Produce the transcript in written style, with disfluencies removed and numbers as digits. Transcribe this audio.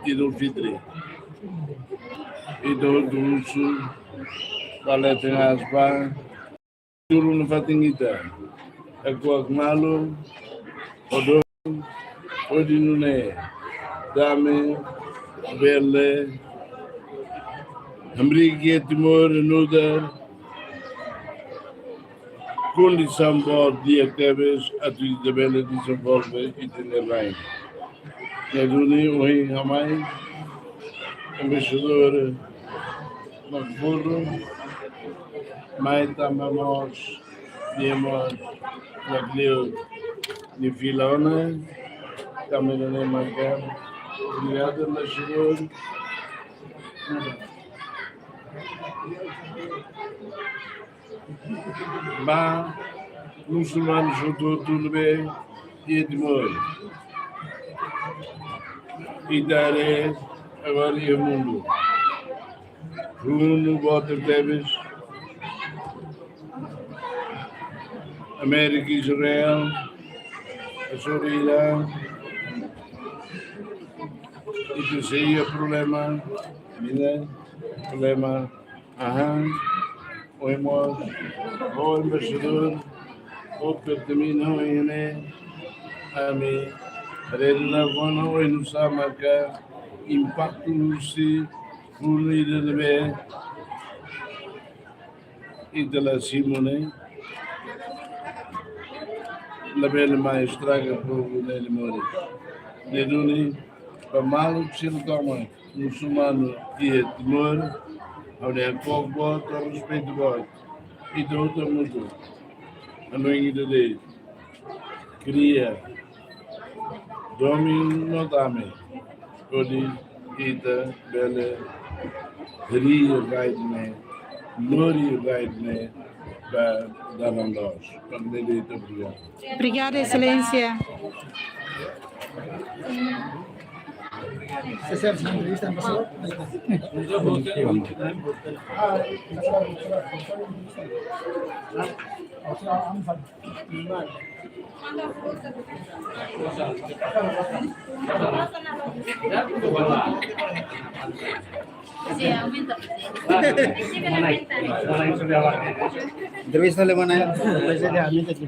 Idul Fitri. Idul Sul, Palete Aspa, Turun Fatingita, Aqua Malo, Odo, Odinune, Dame, Belle, Amriki Timor, Nuda, Kundi Sambo, Diacabes, Atu de Belle desenvolve e Tenerai. Neduni, Oi, Ramai, Embaixador Magburro, Maita Mamos, Diemos, Naglio, Nifilona, Camerone Magar, Obrigado, Embaixador. Ba, muçulmanos junto tudo bem, e de molho. E daré agora e o mundo. Bruno, Walter Davis, América e Israel, a Sorira, e pensei o problema, oimos, o embaixador, o pertamino, ami, redna vono, o inusamaka, impacto nusi, funida de be, e de la Simone, la belle maestraga por Gunele Mores. Neduni, pamalo chiltoma, muçulmano e Timor, onde a pouco respeito bot, e do outro mundo, a noite de cria, domino dame, odi, ida, belle, ria vaidne, nori vaidne, da Dalandos. Obrigada, Excelência. Você serve essa entrevista, ambaixador? Entrevista le mana presente a mí que te